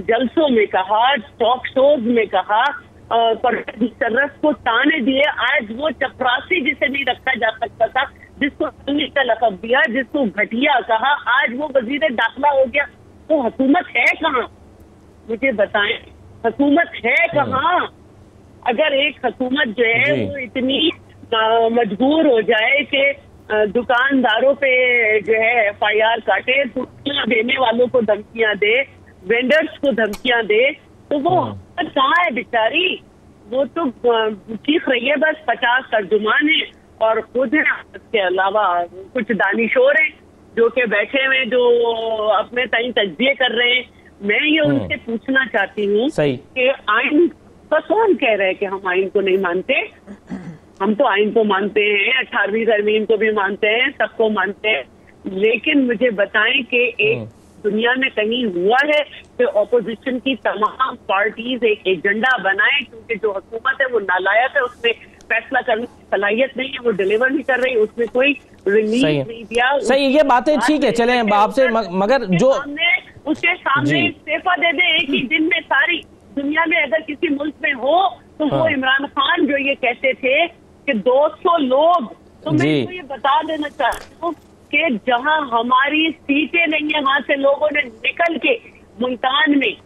जलसों में कहा, टॉक शोज में कहा, परवेज मुशर्रफ को ताने दिए, आज वो चपरासी जिसे नहीं रखा जा सकता था, जिसको सुन्नी का लक़ब दिया, जिसको घटिया कहा, आज वो वजीर दाखिला हो गया। तो हुकूमत है कहाँ? मुझे बताएं, हुकूमत है कहाँ? अगर एक हुकूमत जो है वो इतनी मजबूर हो जाए कि दुकानदारों पे जो है FIR काटे, धमकियां देने वालों को धमकियां दे, वेंडर्स को धमकियां दे, तो वो कहाँ है बेचारी? वो तो चीख रही है बस 50 तर्जुमान है और खुद है, इसके अलावा कुछ दानिशोर हैं जो कि बैठे हुए जो अपने ताई तज्जिए कर रहे हैं। मैं ये उनसे पूछना चाहती हूँ कि आइन का कौन कह रहे हैं कि हम आइन को नहीं मानते? हम तो आइन को मानते हैं, 18वीं तरमीम को भी मानते हैं, सबको मानते हैं, लेकिन मुझे बताएं कि एक दुनिया में कहीं हुआ है कि ऑपोजिशन की तमाम पार्टीज एक एजेंडा बनाए, क्योंकि जो हुकूमत है वो नालायक है, उसमें फैसला करने की सलाहियत नहीं है, वो डिलीवर नहीं कर रही, उसमें कोई रिलीफ नहीं दिया। सही, ये बातें ठीक है, चले आपसे, मगर जो उसके सामने इस्तीफा दे दे एक ही दिन में, सारी दुनिया में अगर किसी मुल्क में हो तो वो इमरान खान जो ये कहते थे कि 200 लोग, तो मैं तो ये बता देना चाहती हूँ कि जहां हमारी सीटें नहीं है वहां से लोगों ने निकल के मुल्तान में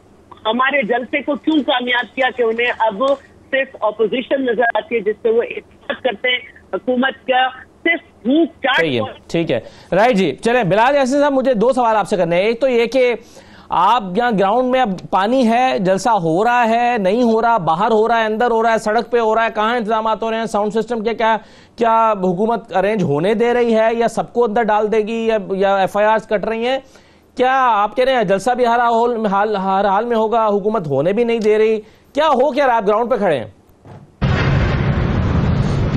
हमारे जलसे को क्यों कामयाब किया कि उन्हें अब सिर्फ ऑपोजिशन नजर आती है जिससे वो इत्तेफाक करते हैं, हुकूमत का सिर्फ भूख चाट। ठीक है, राइट जी। चले बिलाल यासीन साहब, मुझे दो सवाल आपसे करने हैं। एक तो ये कि आप यहाँ ग्राउंड में अब पानी है, जलसा हो रहा है, नहीं हो रहा, बाहर हो रहा है, अंदर हो रहा है, सड़क पे हो रहा है, कहाँ इंतजाम हो रहे हैं, साउंड सिस्टम के क्या हुकूमत अरेंज होने दे रही है या सबको अंदर डाल देगी या FIRs कट रही हैं? क्या आप कह रहे हैं जलसा भी हर हाल में होगा, हुकूमत होने भी नहीं दे रही? क्या हो क्या रहा, आप ग्राउंड पे खड़े हैं?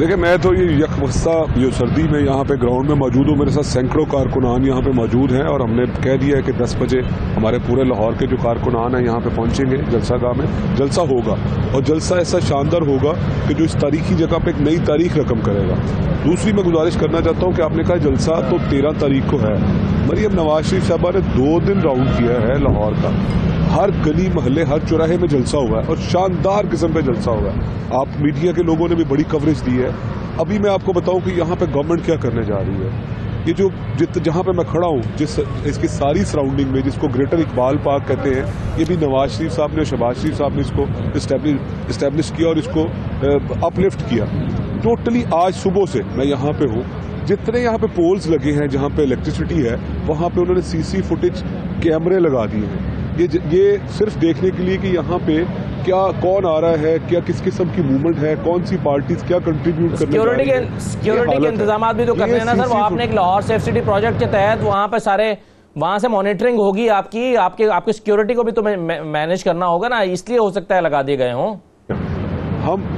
देखिए, मैं तो ये यकवस्ता जो सर्दी में यहाँ पे ग्राउंड में मौजूद हूँ। मेरे साथ सैकड़ों कारकुनान यहाँ पे मौजूद हैं और हमने कह दिया है कि 10 बजे हमारे पूरे लाहौर के जो कारकुनान हैं यहाँ पे पहुँचेंगे जलसागाह में। जलसा होगा और जलसा ऐसा शानदार होगा कि जो इस तारीखी जगह पे एक नई तारीख रकम करेगा। दूसरी मैं गुजारिश करना चाहता हूँ कि आपने कहा जलसा तो 13 तारीख को है। मरीम नवाज शरीफ साहबा ने 2 दिन राउंड किया है लाहौर का, हर गली मोहल्ले हर चौराहे में जलसा हुआ है और शानदार किस्म पे जलसा हुआ है। आप मीडिया के लोगों ने भी बड़ी कवरेज दी है। अभी मैं आपको बताऊं कि यहाँ पे गवर्नमेंट क्या करने जा रही है। ये जो जहाँ पे मैं खड़ा हूँ, जिस इसकी सारी सराउंडिंग में, जिसको ग्रेटर इकबाल पार्क कहते हैं, ये भी नवाज शरीफ साहब ने, शहबाज शरीफ साहब ने इसको इस्टेब्लिश किया और इसको अपलिफ्ट किया। टोटली आज सुबह से मैं यहाँ पे हूँ, जितने यहाँ पे पोल्स लगे हैं जहाँ पे इलेक्ट्रिसिटी है, वहाँ पे उन्होंने सीसी फुटेज कैमरे लगा दिए हैं। ये सिर्फ देखने के लिए कि यहाँ पे क्या कौन आ रहा है, क्या किस किस्म की मूवमेंट है, कौन सी पार्टीज क्या कंट्रीब्यूट करने जा रही है। सिक्योरिटी के इंतजाम भी तो करने हैं ना सर। वो आपने एक लाहौर सेफ सिटी प्रोजेक्ट के तहत वहाँ पे सारे वहाँ से मॉनिटरिंग होगी आपकी सिक्योरिटी को भी तो मैनेज करना होगा ना, इसलिए हो सकता है लगा दिए गए हों। हम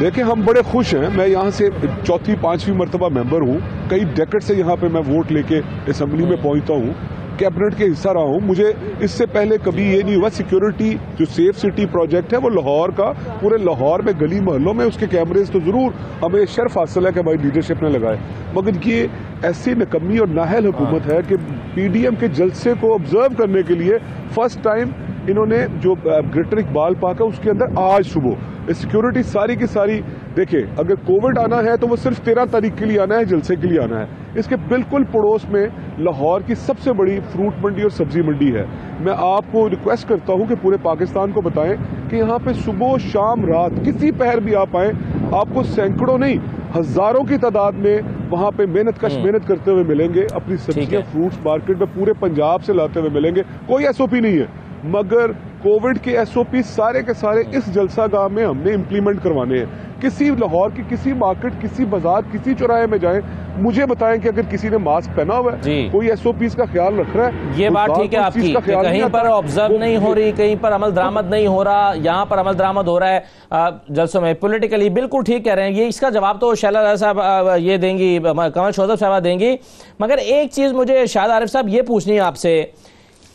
देखिए, हम बड़े खुश हैं। मैं यहाँ से 4वीं 5वीं मरतबा मेंबर हूँ। कई डेकेड से यहाँ पे मैं वोट लेके असेंबली में पहुँचता हूँ, कैबिनेट के हिस्सा रहा हूँ। मुझे इससे पहले कभी ये नहीं हुआ। सिक्योरिटी जो सेफ सिटी प्रोजेक्ट है वो लाहौर का, पूरे लाहौर में गली मोहल्लों में उसके कैमरेज तो जरूर हमें शर्फ हासिल है कि हमारी लीडरशिप ने लगाए, मगर ये ऐसी निकम्मी और नाहल हुकूमत है कि पीडीएम के जलसे को ऑब्जर्व करने के लिए फर्स्ट टाइम इन्होंने जो ग्रेटर इकबाल पार्क है उसके अंदर आज सुबह सिक्योरिटी सारी की सारी। देखिए, अगर कोविड आना है तो वो सिर्फ 13 तारीख के लिए आना है, जलसे के लिए आना है। इसके बिल्कुल पड़ोस में लाहौर की सबसे बड़ी फ्रूट मंडी और सब्जी मंडी है। मैं आपको रिक्वेस्ट करता हूं कि पूरे पाकिस्तान को बताएं कि यहाँ पे सुबह शाम रात किसी पहर भी आप आए, आपको सैकड़ों नहीं हजारों की तादाद में वहाँ पे मेहनत करते हुए मिलेंगे। अपनी सब्जियां फ्रूट्स मार्केट में पूरे पंजाब से लाते हुए मिलेंगे। कोई एसओपी नहीं है, मगर कोविड के एसओपी सारे के सारे इस जलसागाह में हमने इम्प्लीमेंट करवाने हैं। किसी लाहौर की किसी मार्केट, किसी बाजार, किसी चौराहे में जाएं, मुझे बताएं कि अगर किसी ने मास्क पहना हुआ है, कोई एसओपीज का ख्याल रख रहा है। ये बात ठीक है आपकी, कहीं पर ऑब्जर्व नहीं हो रही, कहीं पर अमल दरामद नहीं हो रहा, यहाँ पर अमल दरामद हो रहा है जलसों में पॉलिटिकली। बिल्कुल ठीक कह रहे हैं। ये इसका जवाब तो शैला साहब ये देंगी, कमल शोजब साहब देंगी। मगर एक चीज मुझे शाहिद आरिफ साहब ये पूछनी है आपसे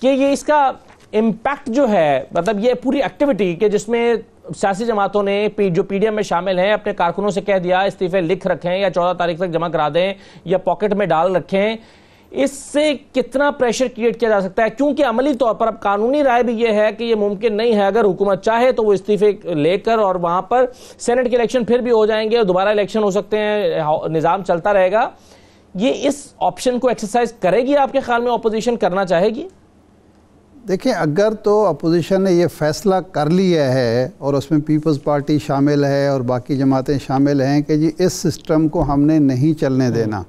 कि ये इसका इम्पैक्ट जो है, मतलब ये पूरी एक्टिविटी के जिसमें सियासी जमातों ने जो पीडीएम में शामिल हैं अपने कारकुनों से कह दिया इस्तीफे लिख रखें या 14 तारीख तक जमा करा दें या पॉकेट में डाल रखें, इससे कितना प्रेशर क्रिएट किया जा सकता है? क्योंकि अमली तौर पर अब कानूनी राय भी यह है कि यह मुमकिन नहीं है। अगर हुकूमत चाहे तो वो इस्तीफे लेकर और वहां पर सेनेट के इलेक्शन फिर भी हो जाएंगे और दोबारा इलेक्शन हो सकते हैं, निजाम चलता रहेगा। ये इस ऑप्शन को एक्सरसाइज करेगी आपके ख्याल में? ऑपोजिशन करना चाहेगी? देखिए, अगर तो अपोजिशन ने ये फैसला कर लिया है और उसमें पीपल्स पार्टी शामिल है और बाकी जमातें शामिल हैं कि जी इस सिस्टम को हमने नहीं चलने देना,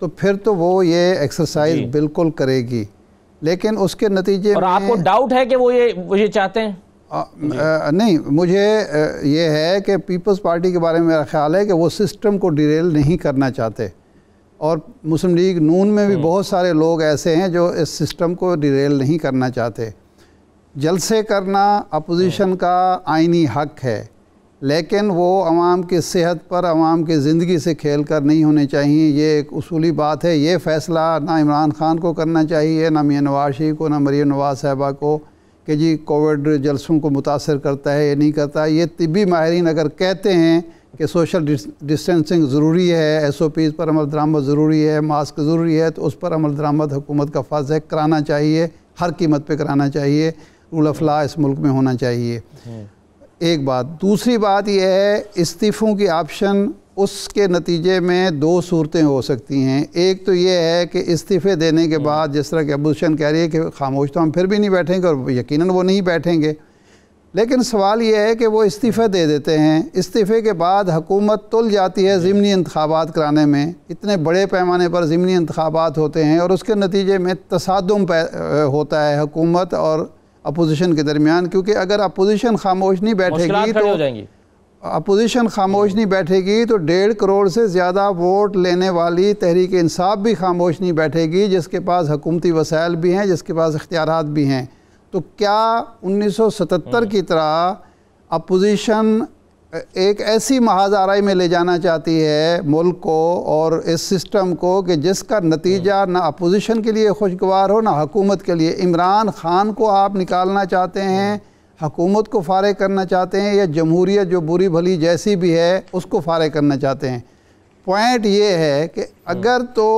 तो फिर तो वो ये एक्सरसाइज बिल्कुल करेगी। लेकिन उसके नतीजे और आपको डाउट है कि वो ये चाहते हैं? नहीं, मुझे ये है कि पीपल्स पार्टी के बारे में मेरा ख्याल है कि वो सिस्टम को डिरेल नहीं करना चाहते, और मुस्लिम लीग नून में भी बहुत सारे लोग ऐसे हैं जो इस सिस्टम को डिरेल नहीं करना चाहते। जलसे करना अपोजिशन का आइनी हक है, लेकिन वो अवाम की सेहत पर, अवाम की ज़िंदगी से खेल कर नहीं होने चाहिए। ये एक उसूली बात है। ये फ़ैसला ना इमरान खान को करना चाहिए, ना मियां नवाज शरीफ को, ना मरीम नवाज साहिबा को कि जी कोविड जलसों को मुतासर करता है या नहीं करता। ये तिब्बी माहिरीन अगर कहते हैं कि सोशल डिस्टेंसिंग ज़रूरी है, SOPs पर अमल दरामद ज़रूरी है, मास्क ज़रूरी है, तो उस पर अमल दरामद हुकूमत का फ़र्ज़ है, कराना चाहिए, हर कीमत पे कराना चाहिए। रूल ऑफ लॉ इस मुल्क में होना चाहिए। एक बात। दूसरी बात यह है, इस्तीफ़ों की ऑप्शन उसके नतीजे में 2 सूरतें हो सकती हैं। एक तो ये है कि इस्तीफ़े देने के बाद, जिस तरह की अपोजिशन कह रही है कि खामोश तो हम फिर भी नहीं बैठेंगे, और यकीनन वो नहीं बैठेंगे, लेकिन सवाल ये है कि वो इस्तीफ़े दे देते हैं, इस्तीफ़े के बाद हुकूमत तुल जाती है ज़िमनी इंतखाबात कराने में। इतने बड़े पैमाने पर ज़िमनी इंतखाबात होते हैं और उसके नतीजे में तसादुम होता है हुकूमत और अपोजिशन के दरमियान, क्योंकि अगर अपोजिशन खामोश नहीं बैठेगी तो अपोजिशन खामोश नहीं बैठेगी तो 1.5 करोड़ से ज़्यादा वोट लेने वाली तहरीक इंसाफ भी खामोश नहीं बैठेगी, जिसके पास हुकूमती वसाइल भी हैं, जिसके पास इख्तियारात भी हैं। तो क्या 1977 की तरह अपोजिशन एक ऐसी महाजाराई में ले जाना चाहती है मुल्क को और इस सिस्टम को कि जिसका नतीजा ना अपोजिशन के लिए खुशगवार हो ना हुकूमत के लिए। इमरान खान को आप निकालना चाहते हैं, हुकूमत को फारिग करना चाहते हैं, या जमहूरियत जो बुरी भली जैसी भी है उसको फारिग करना चाहते हैं। पॉइंट ये है कि अगर तो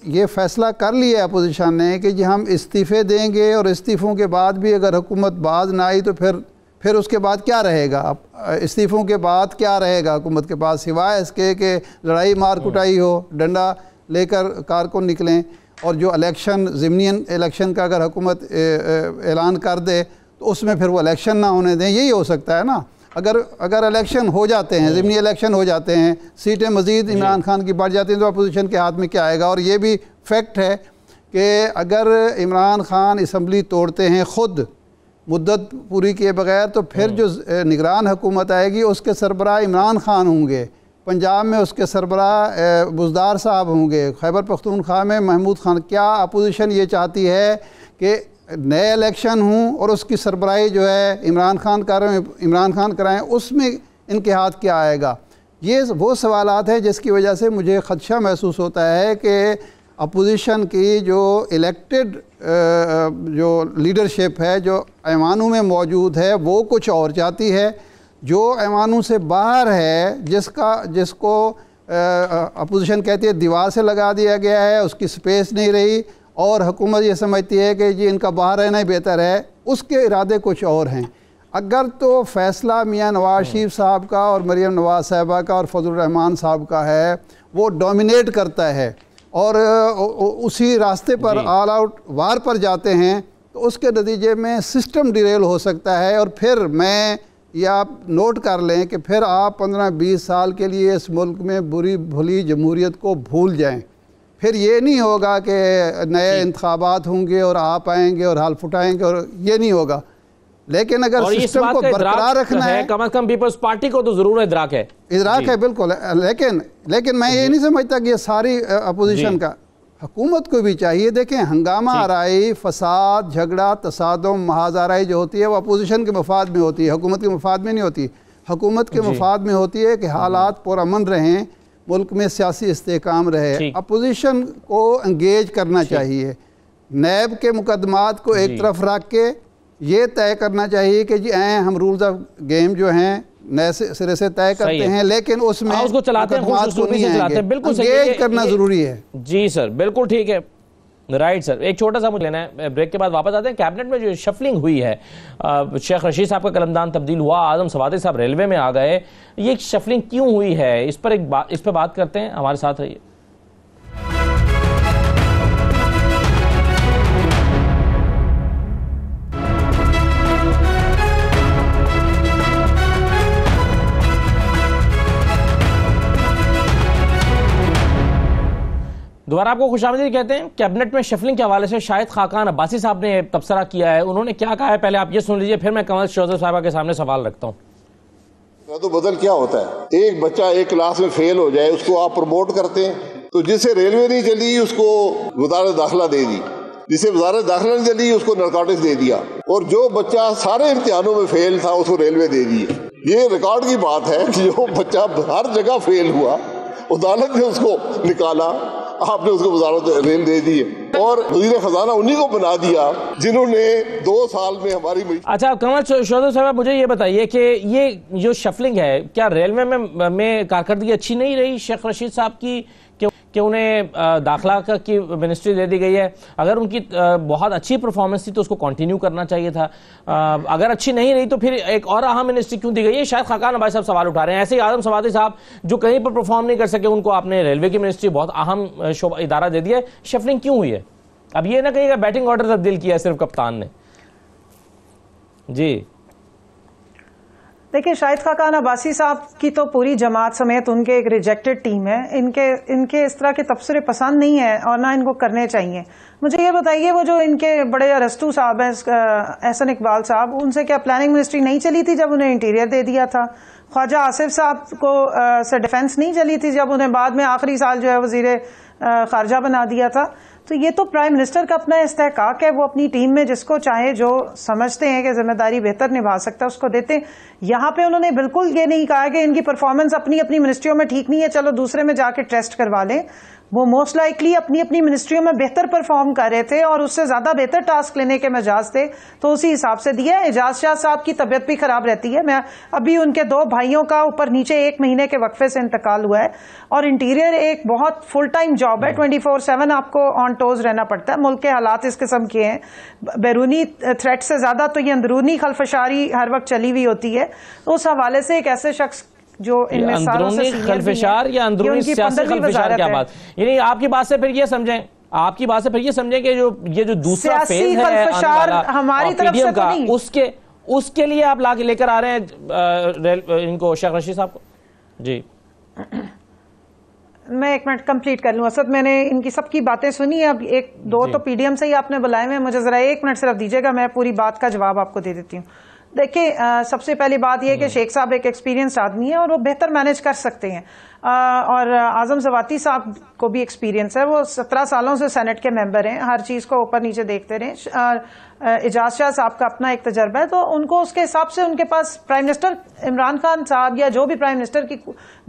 ये फ़ैसला कर लिया अपोजिशन ने कि जी हम इस्तीफ़े देंगे और इस्तीफ़ों के बाद भी अगर हुकूमत बाज ना आई तो फिर उसके बाद क्या रहेगा? अब इस्तीफ़ों के बाद क्या रहेगा हुकूमत के पास, सिवाय इसके कि लड़ाई मार कुटाई हो, डंडा लेकर कारकुन निकलें, और जो इलेक्शन ज़िमनी इलेक्शन का अगर हुकूमत ऐलान कर दे तो उसमें फिर वो इलेक्शन ना होने दें। यही हो सकता है ना। अगर इलेक्शन हो जाते हैं, ज़िमनी इलेक्शन हो जाते हैं, सीटें मज़ीद इमरान खान की बढ़ जाती हैं तो अपोजिशन के हाथ में क्या आएगा? और ये भी फैक्ट है कि अगर इमरान खान असम्बली तोड़ते हैं ख़ुद मुद्दत पूरी किए बगैर, तो फिर जो निगरान हुकूमत आएगी उसके सरबराह इमरान खान होंगे, पंजाब में उसके सरबराह बुज़दार साहब होंगे, खैबर पख्तूनख्वा में महमूद खान। क्या अपोजिशन ये चाहती है कि नए इलेक्शन हों और उसकी सरबराही जो है इमरान खान कराएं? उसमें इनके हाथ क्या आएगा? ये वो सवालात हैं जिसकी वजह से मुझे ख़दशा महसूस होता है कि अपोजिशन की जो इलेक्टेड जो लीडरशिप है, जो ऐवानों में मौजूद है, वो कुछ और चाहती है। जो ऐवानों से बाहर है, जिसको अपोजिशन कहती है दीवार से लगा दिया गया है, उसकी स्पेस नहीं रही, और हुकूमत ये समझती है कि जी इनका बाहर रहना ही बेहतर है, उसके इरादे कुछ और हैं। अगर तो फ़ैसला मियाँ नवाज शरीफ साहब का और मरीम नवाज साहबा का और फजल रहमान साहब का है, वो डोमिनेट करता है और उसी रास्ते पर ऑल आउट वार पर जाते हैं, तो उसके नतीजे में सिस्टम डिरेल हो सकता है। और फिर ये आप नोट कर लें कि फिर आप 15-20 साल के लिए इस मुल्क में बुरी भली जमहूरियत को भूल जाएं। फिर ये नहीं होगा कि नए इंतखाबात होंगे और आप आएंगे और हाल फुटाएंगे, और ये नहीं होगा। लेकिन अगर सिस्टम को बरकरार रखना है, कम से कम पीपल्स पार्टी को तो जरूर इदराक है बिल्कुल। लेकिन मैं ये नहीं समझता कि ये सारी अपोजिशन का, हुकूमत को भी चाहिए। देखें, हंगामा आराई, फसाद, झगड़ा, तसादुम, महाजाराई जो होती है वो अपोजिशन के मफाद में होती है, हुकूमत के मफाद में नहीं होती। हुकूमत के मफाद में होती है कि हालात पुरअमन रहें, मुल्क में सियासी इस्तेहकाम रहे। अपोजिशन को एंगेज करना चाहिए। नैब के मुकदमात को एक तरफ रख के ये तय करना चाहिए कि जी हम रूल्स ऑफ गेम जो हैं नए सिरे से तय करते हैं, लेकिन उसमें उसको चलाते हैं, बिल्कुल एंगेज करना जरूरी है। जी सर, बिल्कुल ठीक है, राइट सर। एक छोटा सा मुझे लेना है, ब्रेक के बाद वापस आते हैं। कैबिनेट में जो शफलिंग हुई है, शेख रशीद साहब का कलमदान तब्दील हुआ, आजम सवादी साहब रेलवे में आ गए, ये शफलिंग क्यों हुई है, इस पर बात करते हैं। हमारे साथ रहिए। दोबारा आपको खुशामदीद कहते हैं। कैबिनेट में शफलिंग के हवाले से शाहिद खाकान अब्बासी साहब ने तबसरा किया है। उन्होंने क्या कहा है, पहले आप ये सुन लीजिए, फिर मैं कमल शोजर साहबा के सामने सवाल रखता हूँ। तो बदल क्या होता है, एक बच्चा एक क्लास में फेल हो जाए, उसको आप प्रमोट करते हैं, तो जिसे रेलवे नहीं चली उसको वज़ारत दाखिला दे दी, जिसे वज़ारत दाखिला नहीं चली उसको नारकोटिक्स दे दिया, और जो बच्चा सारे इम्तिहानों में फेल था उसको रेलवे दे दी। ये रिकॉर्ड की बात है कि जो बच्चा हर जगह फेल हुआ, अदालत ने उसको निकाला, आपने उसको वज़ारत रेल दे दी, और वज़ीर खजाना उन्हीं को बना दिया जिन्होंने 2 साल में हमारी। अच्छा कमल शोजर साहब, मुझे ये बताइए कि ये जो शफलिंग है, क्या रेलवे में कारकर्दगी अच्छी नहीं रही शेख रशीद साहब की कि उन्हें दाखिला की मिनिस्ट्री दे दी गई है? अगर उनकी बहुत अच्छी परफॉर्मेंस थी तो उसको कंटिन्यू करना चाहिए था। अगर अच्छी नहीं रही तो फिर एक और अहम मिनिस्ट्री क्यों दी गई है? शायद खाकान भाई साहब सवाल उठा रहे हैं। ऐसे ही आजम सवादी साहब जो कहीं पर परफॉर्म नहीं कर सके, उनको आपने रेलवे की मिनिस्ट्री बहुत अहम इदारा दे दिया है। शफलिंग क्यों हुई है? अब ये ना कहिएगा बैटिंग ऑर्डर तब्दील किया है सिर्फ कप्तान ने। जी देखिए, शाहिद खाकान अब्बासी साहब की तो पूरी जमात समेत उनके एक रिजेक्टेड टीम है। इनके इस तरह के तबसरे पसंद नहीं है और ना इनको करने चाहिए। मुझे ये बताइए, वो जो इनके बड़े अरस्तू साहब हैं, एहसन इकबाल साहब, उनसे क्या प्लानिंग मिनिस्ट्री नहीं चली थी जब उन्हें इंटीरियर दे दिया था? ख्वाजा आसिफ साहब को से डिफेंस नहीं चली थी जब उन्हें बाद में आखिरी साल जो है वजीर खारजा बना दिया था? तो ये तो प्राइम मिनिस्टर का अपना इस्तेहकाक है, वो अपनी टीम में जिसको चाहे जो समझते हैं कि जिम्मेदारी बेहतर निभा सकता है उसको देते। यहाँ पे उन्होंने बिल्कुल ये नहीं कहा कि इनकी परफॉर्मेंस अपनी अपनी मिनिस्ट्रियों में ठीक नहीं है, चलो दूसरे में जाके टेस्ट करवा लें। वो मोस्ट लाइकली अपनी अपनी मिनिस्ट्रियों में बेहतर परफॉर्म कर रहे थे और उससे ज्यादा बेहतर टास्क लेने के मजाज थे, तो उसी हिसाब से दिया। एजाज शाह साहब की तबीयत भी खराब रहती है, मैं अभी उनके 2 भाइयों का ऊपर नीचे 1 महीने के वक्फे से इंतकाल हुआ है और इंटीरियर एक बहुत फुल टाइम जॉब है, 24/7 आपको ऑन टोज रहना पड़ता है। मुल्क के हालात इस किस्म के हैं, बैरूनी थ्रेट से ज्यादा तो ये अंदरूनी खलफशारी हर वक्त चली हुई होती है। तो उस हवाले से एक ऐसे शख्स जो इनमें अंदरूनी खलफशार या अंदरूनी सियासी खलफशार, क्या बात, यानी आपकी बात से फिर ये समझें, आपकी बात से फिर ये समझें कि जो ये जो दूसरा फेज है हमारी तरफ से का, उसके लिए आप लेकर आ रहे हैं इनको शेख रशीद साहब को। जी मैं 1 मिनट कंप्लीट कर लूं। असद, मैंने इनकी सबकी बातें सुनी है, अब 1-2 तो पीडीएम से ही आपने बुलाए हुए, मुझे जरा 1 मिनट सिर्फ दीजिएगा, मैं पूरी बात का जवाब आपको दे देती हूँ। देखिए, सबसे पहली बात यह है कि शेख साहब एक एक्सपीरियंस आदमी है और वो बेहतर मैनेज कर सकते हैं, और आजम जवाती साहब को भी एक्सपीरियंस है, वो 17 सालों से सेनेट के मेंबर हैं, हर चीज को ऊपर नीचे देखते रहे। एजाज शाह साहब का अपना एक तजर्बा है, तो उनको उसके हिसाब से उनके पास प्राइम मिनिस्टर इमरान खान साहब या जो भी प्राइम मिनिस्टर की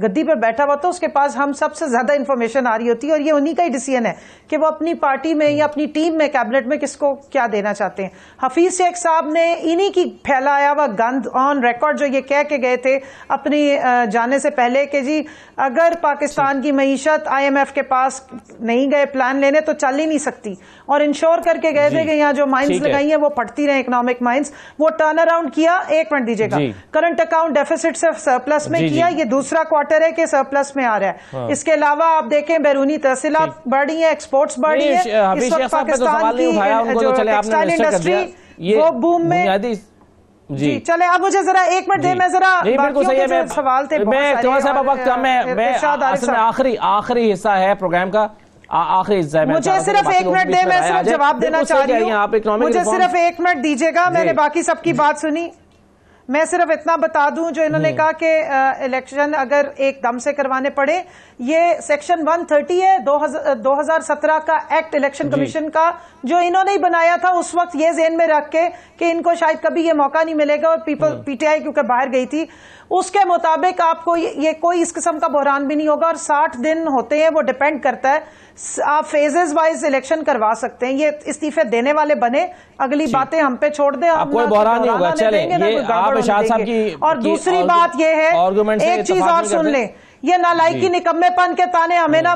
गद्दी पर बैठा हुआ, तो उसके पास हम सबसे ज्यादा इंफॉर्मेशन आ रही होती है और ये उन्हीं का ही डिसीजन है कि वो अपनी पार्टी में या अपनी टीम में कैबिनेट में किसको क्या देना चाहते हैं। हफीज शेख साहब ने इन्हीं की फैलाया हुआ गंद ऑन रिकॉर्ड जो ये कह के गए थे अपनी जाने से पहले कि जी अगर पाकिस्तान की मईशत IMF के पास नहीं गए प्लान लेने तो चल ही नहीं सकती, और इंश्योर करके गए थे कि यहाँ जो माइंस लगाई है वो पड़ती रहे, इकोनॉमिक माइंस। वो टर्न अराउंड किया, 1 मिनट दीजिएगा, करंट अकाउंट डेफिसिट से सरप्लस में किया, ये दूसरा क्वार्टर है कि सरप्लस में आ रहा है। इसके अलावा आप देखें बैरूनी तहसीलात बढ़ रही है, एक्सपोर्ट्स बढ़ रही है, इस वक्त पाकिस्तान की जो टेक्सटाइल इंडस्ट्री वो बूम में। जी चले, अब मुझे जरा 1 मिनट दे, मैं जरा सवाल थे आखिरी हिस्सा है प्रोग्राम का, आखिरी हिस्सा है, मुझे सिर्फ 1 मिनट दे, मैं सिर्फ जवाब देना चाह रही हूँ, मुझे सिर्फ 1 मिनट दीजिएगा, मैंने बाकी सबकी बात सुनी। मैं सिर्फ इतना बता दूं, जो इन्होंने कहा कि इलेक्शन अगर एकदम से करवाने पड़े, ये सेक्शन 130 है 2017 का एक्ट इलेक्शन कमीशन का, जो इन्होंने ही बनाया था उस वक्त, ये ज़हन में रख के कि इनको शायद कभी ये मौका नहीं मिलेगा, और PTI क्योंकि बाहर गई थी, उसके मुताबिक आपको ये कोई इस किस्म का बहरान भी नहीं होगा, और 60 दिन होते हैं, वो डिपेंड करता है, आप फेजेस वाइज इलेक्शन करवा सकते हैं। ये इस्तीफे देने वाले बने, अगली बातें हम पे छोड़ दें, कोई बहरान नहीं होगा। चले, ये आप इरशाद साहब की, और दूसरी बात ये है, एक चीज और सुन लें, ये नालायकी निकम्मेपन के ताने हमें ना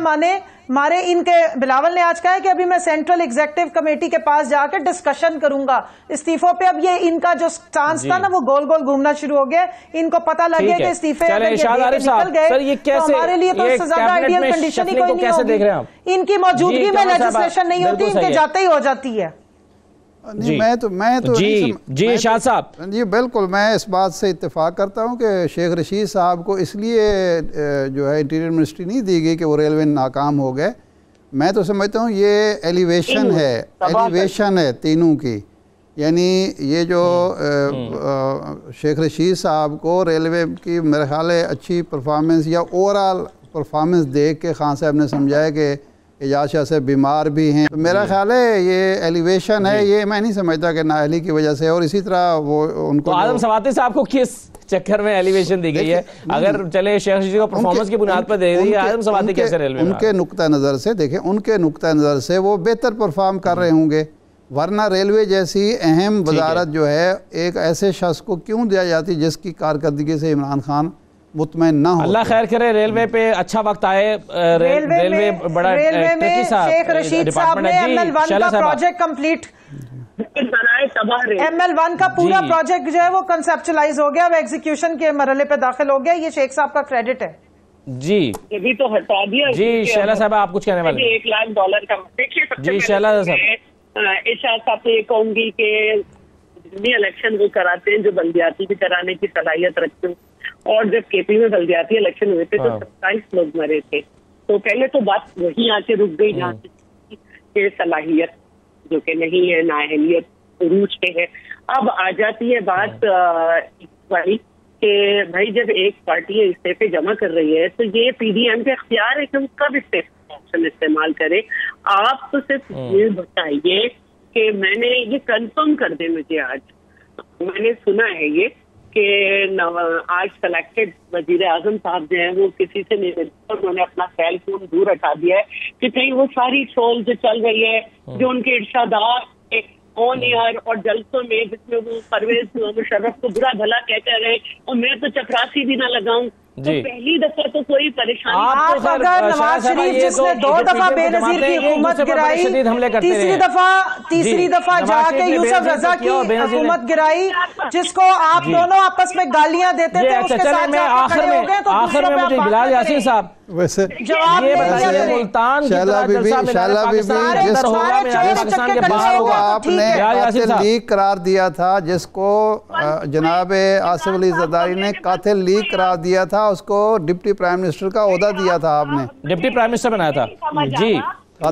मारे इनके। बिलावल ने आज कहा है कि अभी मैं सेंट्रल एग्जीक्यूटिव कमेटी के पास जाकर डिस्कशन करूंगा इस्तीफों पे। अब ये इनका जो चांस था ना, वो गोल गोल घूमना शुरू हो गया, इनको पता लग गया कि इस्तीफे निकल गए तो हमारे लिए तो उससे ज्यादा आइडियल कंडीशन ही कोई नहीं होगी। इनकी मौजूदगी में लेजिस्लेशन नहीं होती, इनके जाते ही हो जाती है। नहीं, मैं तो जी शाह साहब, जी बिल्कुल, मैं इस बात से इत्तेफाक करता हूं कि शेख रशीद साहब को इसलिए जो है इंटीरियर मिनिस्ट्री नहीं दी गई कि वो रेलवे नाकाम हो गए। मैं तो समझता हूं ये एलिवेशन है तीनों की, यानी ये जो शेख रशीद साहब को रेलवे की मेरे ख्याल है अच्छी परफॉर्मेंस या ओवरऑल परफॉर्मेंस देख के खान साहब ने समझाया कि एजाज शाह से बीमार भी हैं, तो मेरा ख्याल है ये एलिवेशन है, ये मैं नहीं समझता कि नाअहली की वजह से। और इसी तरह वो उनको, तो आजम सवाती साहब को किस चक्कर में एलिवेशन दी गई है? अगर चले शेख रशीद को परफॉर्मेंस की बुनियाद पर दे दी, आजम सवाती कैसे रेलवे में? उनके नुक्ता नज़र से देखें, उनके नुक्ता नज़र से वो बेहतर परफॉर्म कर रहे होंगे, वरना रेलवे जैसी अहम वजारत जो है एक ऐसे शख्स को क्यों दिया जाती जिसकी कारकर्दगी से इमरान खान मुतमईन ना हो। अल्लाह खैर करे, रेलवे पे अच्छा वक्त आए। रेलवे बड़ा ट्रिकी सा शेख रशीद साहब ने ML1 का प्रोजेक्ट कंप्लीट, ML1 का पूरा प्रोजेक्ट जो है वो कंसेप्चुलाइज हो गया, वो एग्जीक्यूशन के मरहले पे दाखिल हो गया। ये शेख साहब का क्रेडिट है। जी ये भी तो हटा दिया जी। शैला साहब आप कुछ कहने वाले? $1 लाख का देखिए जी शैला साहब, इरशाद साहब से ये कहूंगी कि जितनी इलेक्शन वो कराते हैं जो बल्दियाती भी कराने की सलाहियत रखते हैं, और जब KP में बल्दियाती इलेक्शन हुए थे तो 27 लोग मरे थे, तो पहले तो बात वहीं आके रुक गई जहाँ से सलाहियत जो कि नहीं है, नाअहलियत उरूज पे है। अब आ जाती है बात वाली कि भाई जब एक पार्टी इस्तीफे जमा कर रही है तो ये PDM के अख्तियार है कि कब इस्तीफा ऑप्शन इस्तेमाल करें। आप तो सिर्फ ये बताइए कि मैंने ये कंफर्म कर दे मुझे, आज मैंने सुना है ये कि आज सेलेक्टेड वजीर आजम साहब जो है वो किसी से नहीं मिलते, उन्होंने अपना सेल फोन दूर हटा दिया है कि कहीं वो सारी ट्रोल जो चल रही है, जो उनके इर्शादात ऑन एयर और जलसों में जिसमें वो परवेज मुशर्रफ को बुरा भला कहते रहे और मैं तो चपरासी भी ना लगाऊं, तो पहली दफा तो कोई परेशानी। आप अगर नवाज शरीफ जिसने 2 दफा बेनजीर की हुकूमत गिराई, तीसरी दफा जाके यूसुफ रजा की हुकूमत गिराई, जिसको आप दोनों आपस में गालियां देते थे, उसके साथ आखिर में मुझे बिलाल यासीन साहब वैसे जवाब आपने लीक करार दिया था, जिसको जनाब आसिफ अली जरदारी ने कातिल लीक करार दिया था, उसको डिप्टी प्राइम मिनिस्टर का ओहदा दिया था, आपने डिप्टी प्राइम मिनिस्टर बनाया था।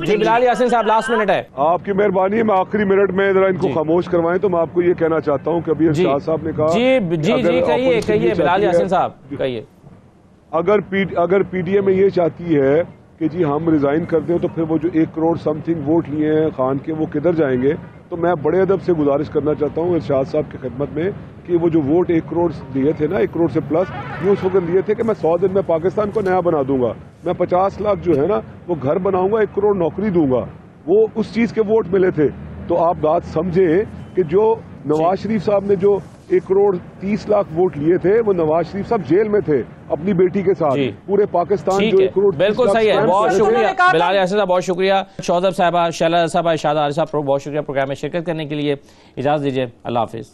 जी बिलाल यासीन साहब लास्ट मिनट है, आपकी मेहरबानी है, मैं आखिरी मिनट में जरा इनको खामोश करवाएं तो मैं आपको ये कहना चाहता हूँ कि अभी इरशाद साहब ने कहा। जी कहिए बिलाल यासीन साहब कहिए। अगर पीडीएम में ये चाहती है कि जी हम रिजाइन कर दें तो फिर वो जो 1 करोड़ समथिंग वोट लिए हैं खान के, वो किधर जाएंगे? तो मैं बड़े अदब से गुजारिश करना चाहता हूँ इरशाद साहब की खिदमत में कि वो जो वोट 1 करोड़ दिए थे ना, 1 करोड़ से प्लस, ये उस वक्त दिए थे कि मैं 100 दिन में पाकिस्तान को नया बना दूंगा, मैं 50 लाख जो है ना वो घर बनाऊंगा, 1 करोड़ नौकरी दूंगा, वो उस चीज के वोट मिले थे। तो आप बात समझे कि जो नवाज शरीफ साहब ने जो 1 करोड़ 30 लाख वोट लिए थे, वो नवाज शरीफ साहब जेल में थे अपनी बेटी के साथ, पूरे पाकिस्तान जो 1 करोड़। बिल्कुल सही है, बहुत शुक्रिया बिलाल यासीन साहब, बहुत शुक्रिया शौजब साहबा, शैला साहबा, इरशाद साहब, बहुत शुक्रिया प्रोग्राम में शिरकत करने के लिए। इजाजत दीजिए, अल्लाह हाफिज।